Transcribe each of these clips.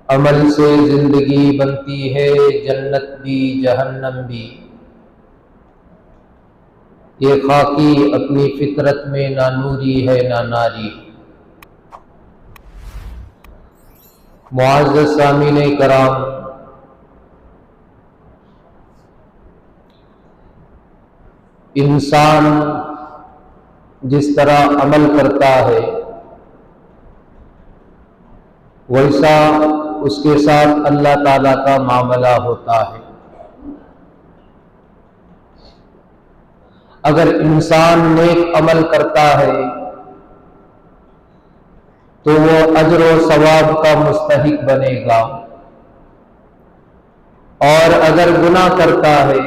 عمل سے زندگی بنتی ہے، جنت بھی جہنم بھی۔ یہ خاکی اپنی فطرت میں نہ نوری ہے نہ ناری۔ معزز سامعین کرام، انسان جس طرح عمل کرتا ہے ویسا اس کے ساتھ اللہ تعالیٰ کا معاملہ ہوتا ہے۔ اگر انسان نیک عمل کرتا ہے تو وہ اجر و ثواب کا مستحق بنے گا، اور اگر گناہ کرتا ہے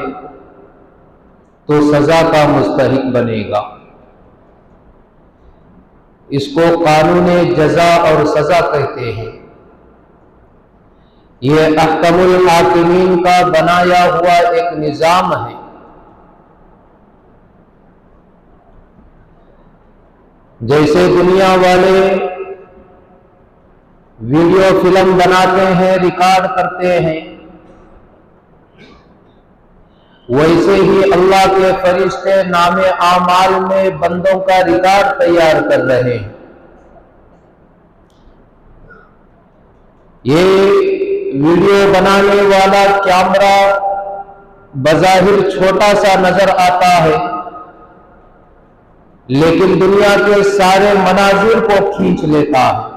تو سزا کا مستحق بنے گا۔ اس کو قانون جزا اور سزا کہتے ہیں۔ یہ احکم الحاکمین کا بنایا ہوا ایک نظام ہے۔ جیسے دنیا والے ویڈیو فلم بناتے ہیں، ریکارڈ کرتے ہیں، ویسے ہی اللہ کے فرشتے نام اعمال میں بندوں کا ریکارڈ تیار کر رہے ہیں۔ یہ ویڈیو بنانے والا کیمرہ بظاہر چھوٹا سا نظر آتا ہے، لیکن دنیا کے سارے مناظر کو کھینچ لیتا ہے۔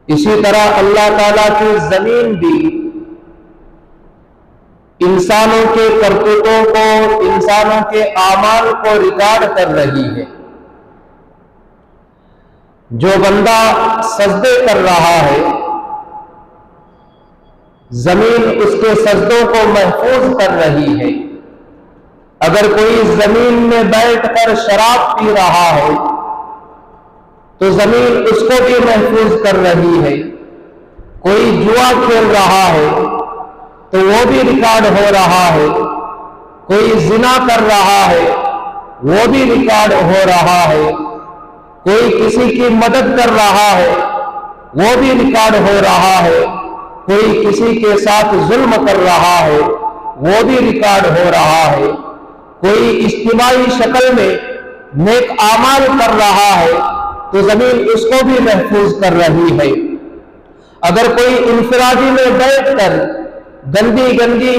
اسی طرح اللہ تعالیٰ کی زمین بھی انسانوں کے کرتوتوں کو، انسانوں کے اعمال کو ریکارڈ کر رہی ہے۔ جو بندہ سجدے کر رہا ہے، زمین اس کے سجدوں کو محفوظ کر رہی ہے۔ اگر کوئی زمین میں بیٹھ کر شراب پی رہا ہے تو زمین اس کو بھی محفوظ کر رہی ہے۔ کوئی جوا کھیل رہا ہے تو وہ بھی ریکارڈ ہو رہا ہے۔ کوئی زنا کر رہا ہے وہ بھی ریکارڈ ہو رہا ہے۔ کوئی کسی کی مدد کر رہا ہے وہ بھی ریکارڈ ہو رہا ہے۔ کوئی کسی کے ساتھ ظلم کر رہا ہے وہ بھی ریکارڈ ہو رہا ہے۔ کوئی اجتماعی شکل میں نیک اعمال کر رہا ہے تو زمین اس کو بھی محفوظ کر رہی ہے۔ اگر کوئی انفرادی میں بیٹھ کر گندی گندی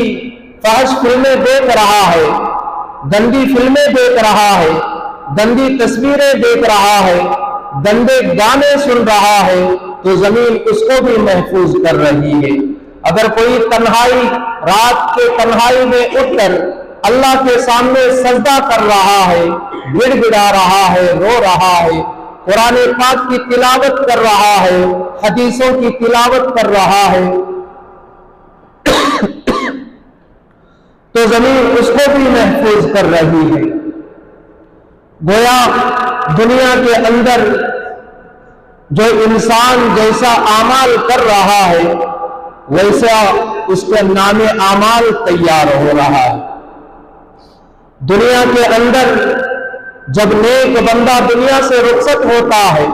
فحش فلمیں دیکھ رہا ہے، گندی فلمیں دیکھ رہا ہے، گندی تصویریں دیکھ رہا ہے، گندے گانے سن رہا ہے تو زمین اس کو بھی محفوظ کر رہی ہے۔ اگر کوئی تنہائی، رات کے تنہائی میں اٹھ کر اللہ کے سامنے سجدہ کر رہا ہے، گڑ گڑا رہا ہے، رو رہا ہے، قرآن پاک کی تلاوت کر رہا ہے، حدیثوں کی تلاوت کر رہا ہے تو زمین اس کو بھی محفوظ کر رہی ہے۔ گویا دنیا کے اندر جو انسان جیسا اعمال کر رہا ہے ویسا اس کے نام اعمال تیار ہو رہا ہے۔ دنیا کے اندر جب نیک بندہ دنیا سے رخصت ہوتا ہے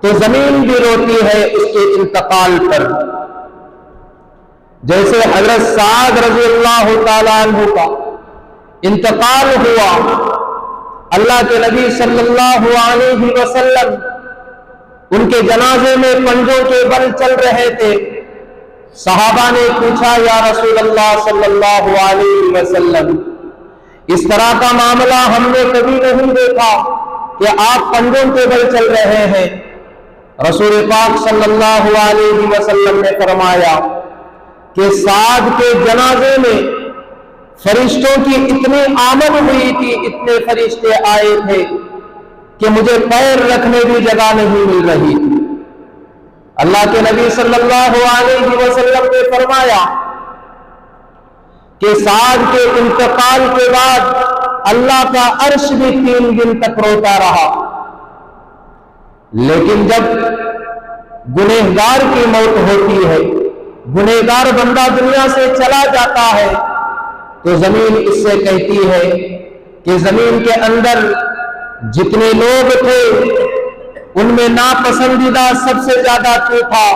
تو زمین بھی روتی ہے اس کے انتقال پر۔ جیسے حضرت سعد رضی اللہ تعالیٰ عنہ کا انتقال ہوا، اللہ کے نبی صلی اللہ علیہ وسلم ان کے جنازے میں پنجوں کے بل چل رہے تھے۔ صحابہ نے پوچھا، یا رسول اللہ صلی اللہ علیہ وسلم، اس طرح کا معاملہ ہم نے کبھی نہیں دیکھا کہ آپ پنجوں کے بل چل رہے ہیں۔ رسول پاک صلی اللہ علیہ وسلم نے فرمایا کہ سعد کے جنازے میں فرشتوں کی اتنی آمد ہوئی تھی، اتنے فرشتے آئے تھے کہ مجھے پیر رکھنے کی جگہ نہیں مل رہی تھی۔ اللہ کے نبی صلی اللہ علیہ وسلم نے فرمایا کہ سعد کے انتقال کے بعد اللہ کا عرش بھی 3 دن تک روتا رہا، لیکن جب گنہگار کی موت ہوتی ہے، گنہگار بندہ دنیا سے چلا جاتا ہے تو زمین اس سے کہتی ہے کہ زمین کے اندر جتنے لوگ تھے ان میں ناپسندیدہ سب سے زیادہ تو تھا،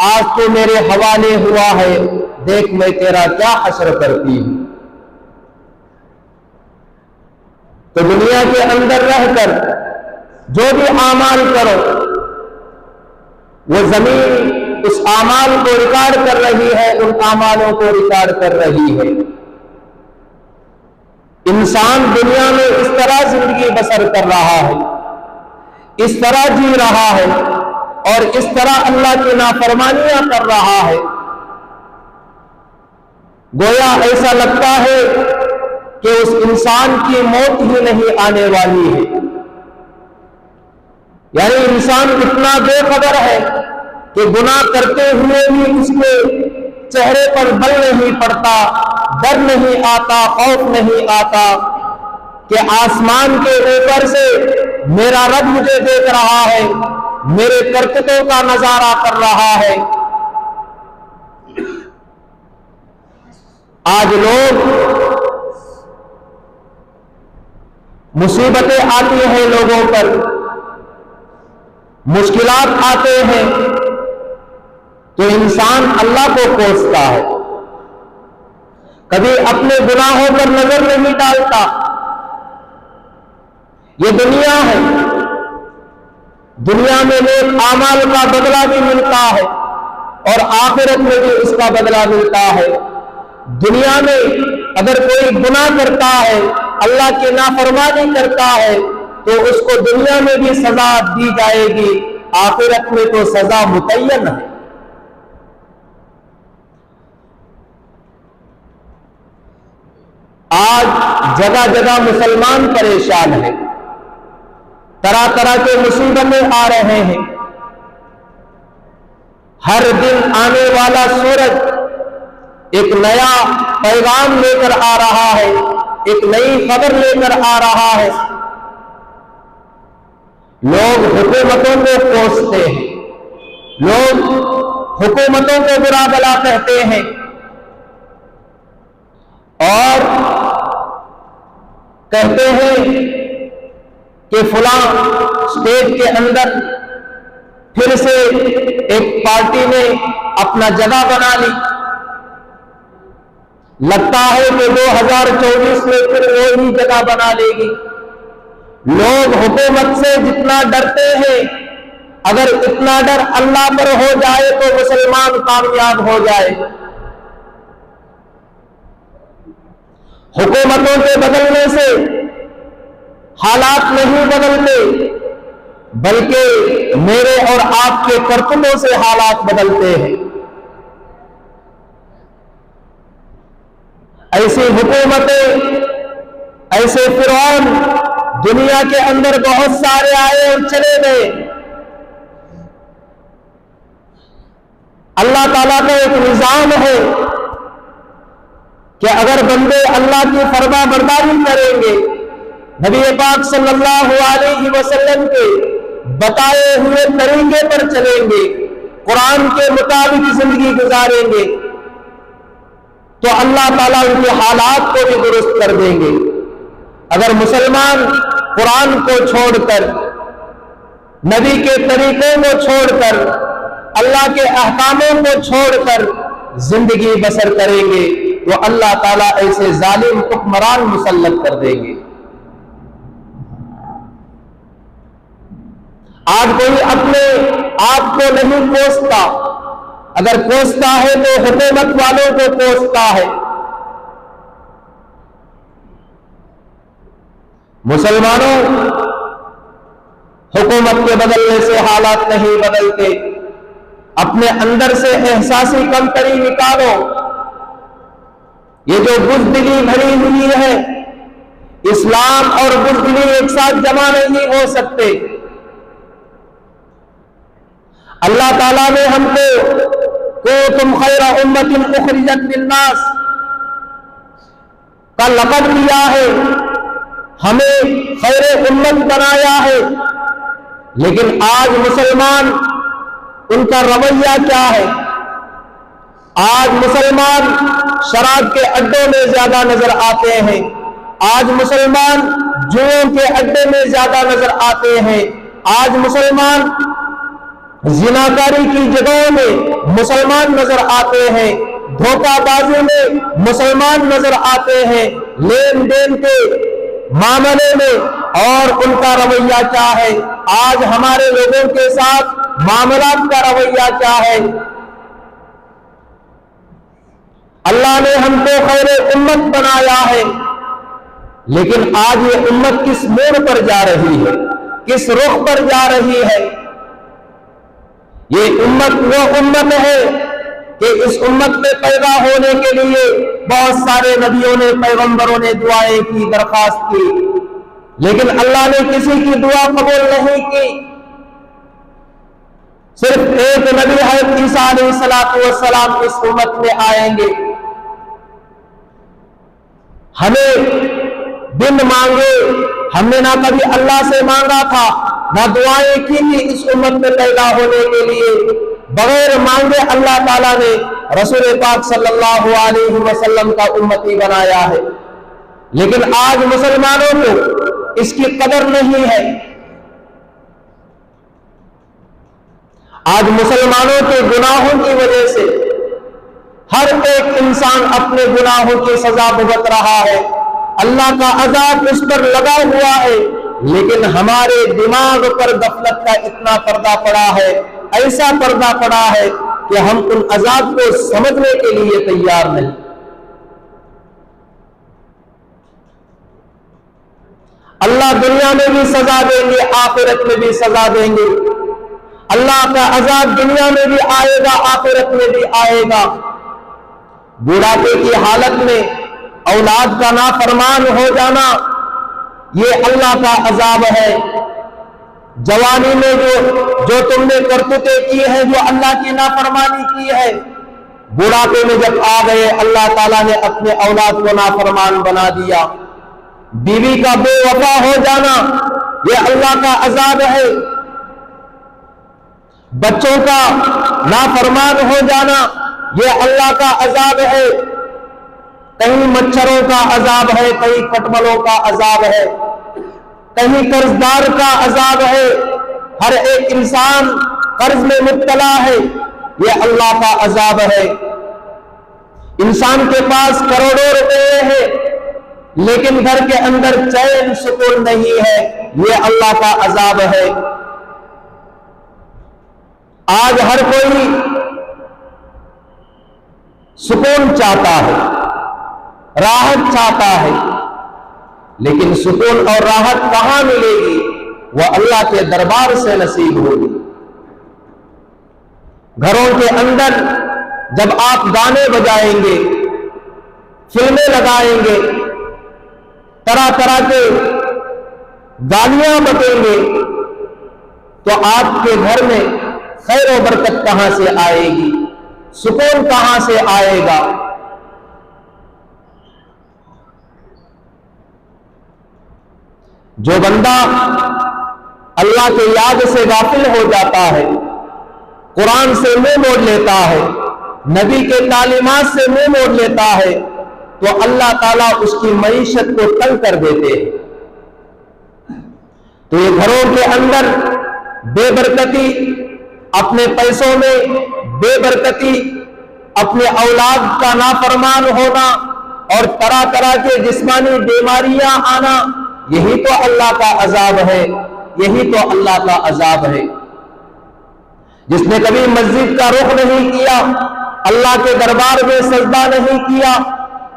آج تو میرے حوالے ہوا ہے، دیکھ میں تیرا کیا حشر کرتی ہوں۔ تو دنیا کے اندر رہ کر جو بھی اعمال کرو، وہ زمین اس اعمال کو ریکارڈ کر رہی ہے، ان اعمالوں کو ریکارڈ کر رہی ہے۔ انسان دنیا میں اس طرح زندگی بسر کر رہا ہے، اس طرح جی رہا ہے، اور اس طرح اللہ کی نافرمانیاں کر رہا ہے، گویا ایسا لگتا ہے کہ اس انسان کی موت ہی نہیں آنے والی ہے۔ یعنی انسان اتنا بے خبر ہے کہ گناہ کرتے ہوئے بھی اس کے چہرے پر بل نہیں پڑتا، ڈر نہیں آتا، خوف نہیں آتا کہ آسمان کے اوپر سے میرا رب مجھے دیکھ رہا ہے، میرے کرتبوں کا نظارہ کر رہا ہے۔ آج لوگ مصیبتیں آتی ہیں لوگوں پر، مشکلات آتے ہیں تو انسان اللہ کو کوستا ہے، کبھی اپنے گناہوں پر نظر نہیں ڈالتا۔ یہ دنیا ہے، دنیا میں نیک اعمال کا بدلہ بھی ملتا ہے اور آخرت میں بھی اس کا بدلہ ملتا ہے۔ دنیا میں اگر کوئی گناہ کرتا ہے، اللہ کی نافرمانی کرتا ہے، تو اس کو دنیا میں بھی سزا دی جائے گی، آخرت میں تو سزا متعین ہے۔ آج جگہ جگہ مسلمان پریشان ہیں، طرح طرح کے مصیبتیں آ رہے ہیں۔ ہر دن آنے والا سورج ایک نیا پیغام لے کر آ رہا ہے، ایک نئی خبر لے کر آ رہا ہے۔ لوگ حکومتوں کو کوستے ہیں، لوگ حکومتوں کو برا بھلا کہتے ہیں، اور کہتے ہیں کہ فلاں اسٹیٹ کے اندر پھر سے ایک پارٹی نے اپنا جگہ بنا لی، لگتا ہے کہ 2024 میں پھر وہی جگہ بنا لے گی۔ لوگ حکومت سے جتنا ڈرتے ہیں، اگر اتنا ڈر اللہ پر ہو جائے تو مسلمان کامیاب ہو جائے۔ حکومتوں کے بدلنے سے حالات نہیں بدلتے، بلکہ میرے اور آپ کے کرتبوں سے حالات بدلتے ہیں۔ ایسی حکومتیں، ایسے فرعون دنیا کے اندر بہت سارے آئے اور چلے گئے۔ اللہ تعالیٰ کا ایک نظام ہے کہ اگر بندے اللہ کی فرما برداری کریں گے، نبی پاک صلی اللہ علیہ وسلم کے بتائے ہوئے طریقے پر چلیں گے، قرآن کے مطابق زندگی گزاریں گے، تو اللہ تعالیٰ ان کے حالات کو بھی درست کر دیں گے۔ اگر مسلمان قرآن کو چھوڑ کر، نبی کے طریقوں کو چھوڑ کر، اللہ کے احکاموں کو چھوڑ کر زندگی بسر کریں گے تو اللہ تعالیٰ ایسے ظالم حکمران مسلط کر دیں گے۔ آج کوئی اپنے آپ کو نہیں کوستا، اگر کوستا ہے تو حکومت والوں کو کوستا ہے۔ مسلمانوں، حکومت کے بدلنے سے حالات نہیں بدلتے، اپنے اندر سے احساسی کمتری نکالو۔ یہ جو بزدلی بھری ہوئی ہے، اسلام اور بزدلی ایک ساتھ جمع نہیں ہو سکتے۔ اللہ تعالیٰ نے ہم کو کنتم خیر امۃ اخرجت للناس کا لقب دیا ہے، ہمیں خیر امت بنایا ہے، لیکن آج مسلمان ان کا رویہ کیا ہے؟ آج مسلمان شراب کے اڈوں میں زیادہ نظر آتے ہیں، آج مسلمان جوؤں کے اڈے میں زیادہ نظر آتے ہیں، آج مسلمان زناکاری کی جگہوں میں مسلمان نظر آتے ہیں، دھوکہ بازی میں مسلمان نظر آتے ہیں، لین دین کے معاملے میں، اور ان کا رویہ کیا ہے؟ آج ہمارے لوگوں کے ساتھ معاملات کا رویہ کیا ہے؟ اللہ نے ہم کو خیر امت بنایا ہے، لیکن آج یہ امت کس موڑ پر جا رہی ہے، کس رخ پر جا رہی ہے؟ یہ امت وہ امت ہے کہ اس امت میں پیدا ہونے کے لیے بہت سارے نبیوں نے، پیغمبروں نے دعائیں کی، درخواست کی، لیکن اللہ نے کسی کی دعا قبول نہیں کی۔ صرف ایک نبی حضرت عیسیٰ علیہ السلام اس امت میں آئیں گے۔ ہمیں بن مانگے، ہم نے نہ کبھی اللہ سے مانگا تھا، نہ دعائیں کی تھی اس امت میں پیدا ہونے کے لیے، بغیر مانگے اللہ تعالیٰ نے رسول پاک صلی اللہ علیہ وسلم کا امتی بنایا ہے۔ لیکن آج مسلمانوں کو اس کی قدر نہیں ہے۔ آج مسلمانوں کے گناہوں کی وجہ سے ہر ایک انسان اپنے گناہوں کی سزا بھگت رہا ہے، اللہ کا عذاب اس پر لگا ہوا ہے، لیکن ہمارے دماغ پر غفلت کا اتنا پردہ پڑا ہے، ایسا پردہ پڑا ہے کہ ہم ان عذاب کو سمجھنے کے لیے تیار نہیں۔ اللہ دنیا میں بھی سزا دیں گے، آخرت میں بھی سزا دیں گے۔ اللہ کا عذاب دنیا میں بھی آئے گا، آخرت میں بھی آئے گا۔ بوڑھاپے کی حالت میں اولاد کا نافرمان ہو جانا، یہ اللہ کا عذاب ہے۔ جوانی میں جو تم نے کرتوتیں کی ہیں، جو اللہ کی نافرمانی کی ہے، بوڑھاپے میں جب آ گئے اللہ تعالیٰ نے اپنے اولاد کو نافرمان بنا دیا۔ بیوی کا بے وفا ہو جانا، یہ اللہ کا عذاب ہے۔ بچوں کا نافرمان ہو جانا، یہ اللہ کا عذاب ہے۔ کہیں مچھروں کا عذاب ہے، کہیں کٹملوں کا عذاب ہے، کہیں قرضدار کا عذاب ہے۔ ہر ایک انسان قرض میں مبتلا ہے، یہ اللہ کا عذاب ہے۔ انسان کے پاس کروڑوں روپے ہیں، لیکن گھر کے اندر چین سکون نہیں ہے، یہ اللہ کا عذاب ہے۔ آج ہر کوئی سکون چاہتا ہے، راحت چاہتا ہے، لیکن سکون اور راحت کہاں ملے گی؟ وہ اللہ کے دربار سے نصیب ہوگی۔ گھروں کے اندر جب آپ گانے بجائیں گے، فلمیں لگائیں گے، طرح طرح کے گالیاں بکیں گے، تو آپ کے گھر میں خیر و برکت کہاں سے آئے گی؟ سکون کہاں سے آئے گا؟ جو بندہ اللہ کے یاد سے غافل ہو جاتا ہے، قرآن سے منہ موڑ لیتا ہے، نبی کے تعلیمات سے منہ موڑ لیتا ہے، تو اللہ تعالیٰ اس کی معیشت کو تنگ کر دیتے ہیں۔ تو یہ گھروں کے اندر بے برکتی، اپنے پیسوں میں بے برکتی، اپنے اولاد کا نافرمان ہونا، اور طرح طرح کے جسمانی بیماریاں آنا، یہی تو اللہ کا عذاب ہے، یہی تو اللہ کا عذاب ہے۔ جس نے کبھی مسجد کا رخ نہیں کیا، اللہ کے دربار میں سجدہ نہیں کیا،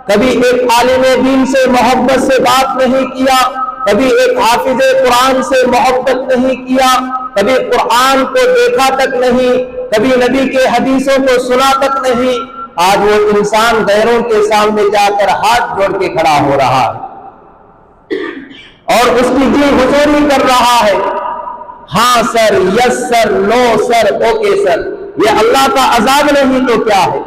کبھی ایک عالم دین سے محبت سے بات نہیں کیا، کبھی ایک حافظ قرآن سے محبت نہیں کیا، کبھی قرآن کو دیکھا تک نہیں، کبھی نبی کے حدیثوں کو سنا تک نہیں، آج وہ انسان غیروں کے سامنے جا کر ہاتھ جوڑ کے کھڑا ہو رہا ہے اور اس کی جی حضوری کر رہا ہے، ہاں سر، یس سر، نو سر، اوکے سر۔ یہ اللہ کا عذاب نہیں تو کیا ہے؟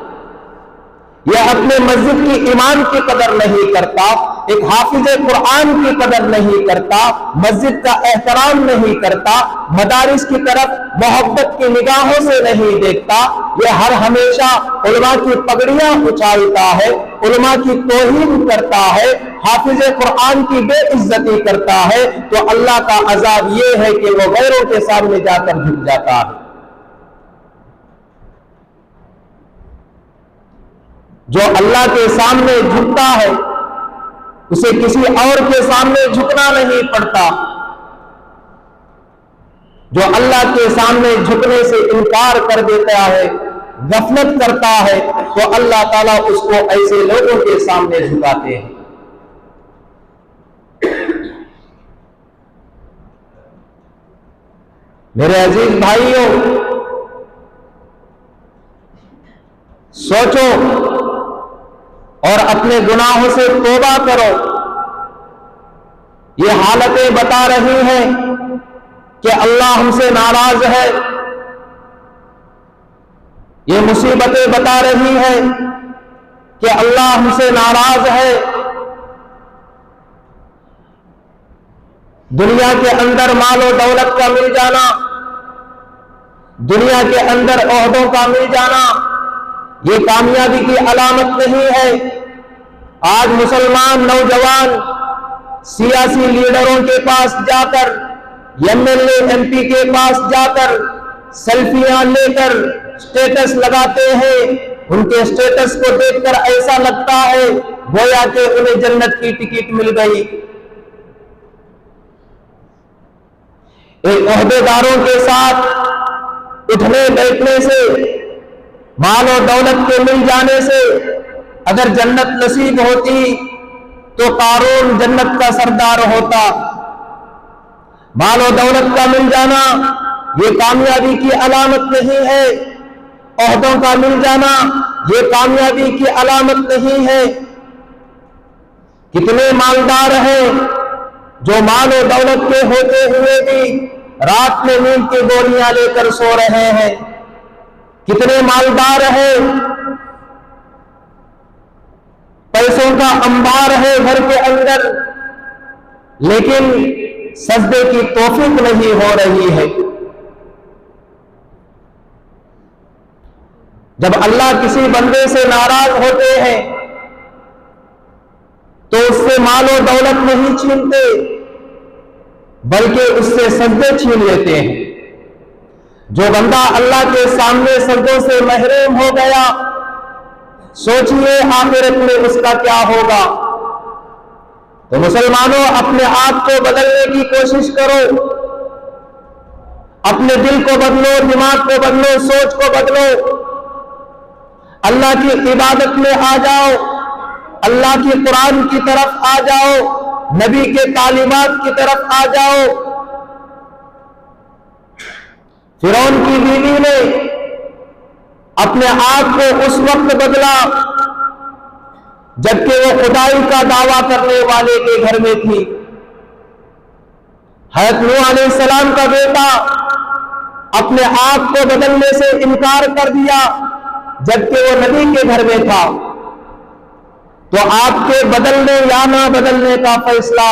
یہ اپنے مسجد کی امام کی قدر نہیں کرتا، ایک حافظ قرآن کی قدر نہیں کرتا، مسجد کا احترام نہیں کرتا، مدارس کی طرف محبت کی نگاہوں سے نہیں دیکھتا، یہ ہر ہمیشہ علماء کی پگڑیاں اچھالتا ہے، علماء کی توہین کرتا ہے، حافظ قرآن کی بے عزتی کرتا ہے تو اللہ کا عذاب یہ ہے کہ وہ غیروں کے سامنے جا کر جھک جاتا ہے۔ جو اللہ کے سامنے جھکتا ہے اسے کسی اور کے سامنے جھکنا نہیں پڑتا۔ جو اللہ کے سامنے جھکنے سے انکار کر دیتا ہے، غفلت کرتا ہے، تو اللہ تعالیٰ اس کو ایسے لوگوں کے سامنے جھکاتے ہیں۔ میرے عزیز بھائیوں، سوچو اور اپنے گناہوں سے توبہ کرو۔ یہ حالتیں بتا رہی ہیں کہ اللہ ہم سے ناراض ہے، یہ مصیبتیں بتا رہی ہیں کہ اللہ ہم سے ناراض ہے۔ دنیا کے اندر مال و دولت کا مل جانا، دنیا کے اندر عہدوں کا مل جانا، یہ کامیابی کی علامت نہیں ہے۔ آج مسلمان نوجوان سیاسی لیڈروں کے پاس جا کر، M L A M P کے پاس جا کر سیلفیاں لے کر سٹیٹس لگاتے ہیں۔ ان کے سٹیٹس کو دیکھ کر ایسا لگتا ہے گویا کہ انہیں جنت کی ٹکٹ مل گئی۔ ایک عہدیداروں کے ساتھ اٹھنے بیٹھنے سے، مال و دولت کے مل جانے سے اگر جنت نصیب ہوتی تو قارون جنت کا سردار ہوتا۔ مال و دولت کا مل جانا یہ کامیابی کی علامت نہیں ہے، عہدوں کا مل جانا یہ کامیابی کی علامت نہیں ہے۔ کتنے مالدار ہیں جو مال و دولت کے ہوتے ہوئے بھی رات میں نیند کی گولیاں لے کر سو رہے ہیں۔ کتنے مالدار ہیں، پیسوں کا انبار ہے گھر کے اندر، لیکن سجدے کی توفیق نہیں ہو رہی ہے۔ جب اللہ کسی بندے سے ناراض ہوتے ہیں تو اس سے مال و دولت نہیں چھینتے بلکہ اس سے سجدے چھین لیتے ہیں۔ جو بندہ اللہ کے سامنے سجدوں سے محروم ہو گیا، سوچئے آخرت میں اس کا کیا ہوگا۔ تو مسلمانوں، اپنے آپ کو بدلنے کی کوشش کرو، اپنے دل کو بدلو، دماغ کو بدلو، سوچ کو بدلو، اللہ کی عبادت میں آ جاؤ، اللہ کی قرآن کی طرف آ جاؤ، نبی کے تعلیمات کی طرف آ جاؤ۔ فرعون کی بیوی نے اپنے آپ کو اس وقت بدلا جبکہ وہ خدائی کا دعویٰ کرنے والے کے گھر میں تھی۔ حضرت نوح علیہ السلام کا بیٹا اپنے آپ کو بدلنے سے انکار کر دیا جبکہ وہ نبی کے گھر میں تھا۔ تو آپ کے بدلنے یا نہ بدلنے کا فیصلہ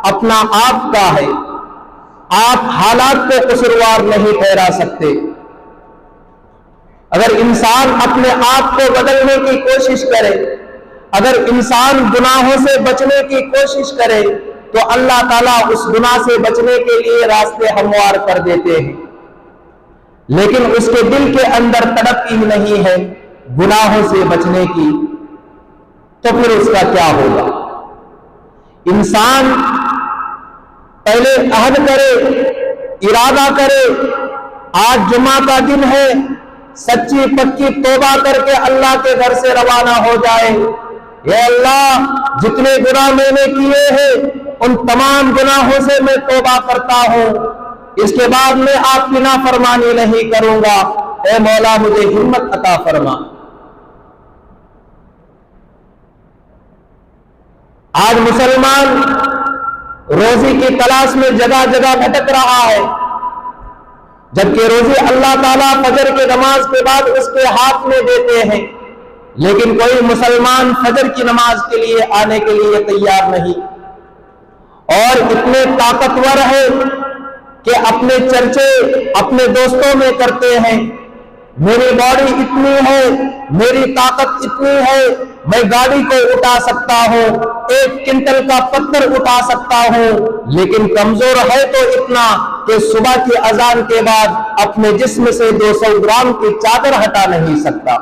اپنا آپ کا ہے، آپ حالات کو قصوروار نہیں ٹھہرا سکتے۔ اگر انسان اپنے آپ کو بدلنے کی کوشش کرے، اگر انسان گناہوں سے بچنے کی کوشش کرے تو اللہ تعالیٰ اس گناہ سے بچنے کے لیے راستے ہموار کر دیتے ہیں، لیکن اس کے دل کے اندر تڑپ ہی نہیں ہے گناہوں سے بچنے کی، تو پھر اس کا کیا ہوگا؟ انسان پہلے عہد کرے، ارادہ کرے، آج جمعہ کا دن ہے، سچی پکی توبہ کر کے اللہ کے گھر سے روانہ ہو جائے۔ اے اللہ، جتنے گناہ میں نے کیے ہیں ان تمام گناہوں سے میں توبہ کرتا ہوں، اس کے بعد میں آپ کی نافرمانی نہیں کروں گا۔ اے مولا مجھے ہمت عطا فرما۔ آج مسلمان روزی کی تلاش میں جگہ جگہ بھٹک رہا ہے، جبکہ روزی اللہ تعالیٰ فجر کی نماز کے بعد اس کے ہاتھ میں دیتے ہیں، لیکن کوئی مسلمان فجر کی نماز کے لیے آنے کے لیے تیار نہیں، اور اتنے طاقتور ہے کہ اپنے چرچے اپنے دوستوں میں کرتے ہیں، میری باڈی اتنی ہے، میری طاقت اتنی ہے، میں گاڑی کو اٹھا سکتا ہوں، 1 کنٹل کا پتھر اٹھا سکتا ہوں، لیکن کمزور ہے تو اتنا کہ صبح کی اذان کے بعد اپنے جسم سے 200 گرام کی چادر ہٹا نہیں سکتا۔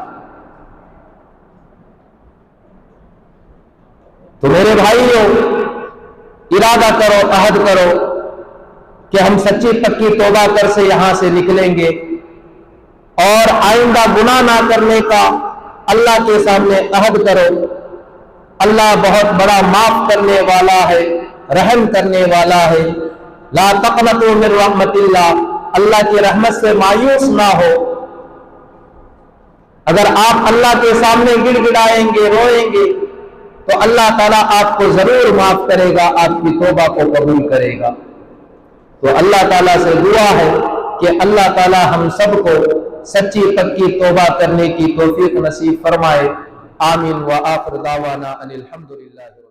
تو میرے بھائیوں، ارادہ کرو، عہد کرو کہ ہم سچی پکی توبہ کر سے یہاں سے نکلیں گے اور آئندہ گناہ نہ کرنے کا اللہ کے سامنے عہد کرو۔ اللہ بہت بڑا معاف کرنے والا ہے، رحم کرنے والا ہے۔ لا تقنطوا من رحمت اللہ، اللہ کی رحمت سے مایوس نہ ہو۔ اگر آپ اللہ کے سامنے گڑ گڑائیں گے، روئیں گے، تو اللہ تعالیٰ آپ کو ضرور معاف کرے گا، آپ کی توبہ کو قبول کرے گا۔ تو اللہ تعالیٰ سے دعا ہے کہ اللہ تعالیٰ ہم سب کو سچی پکی توبہ کرنے کی توفیق نصیب فرمائے۔ آمین۔ وآخر دعوانا ان الحمدللہ۔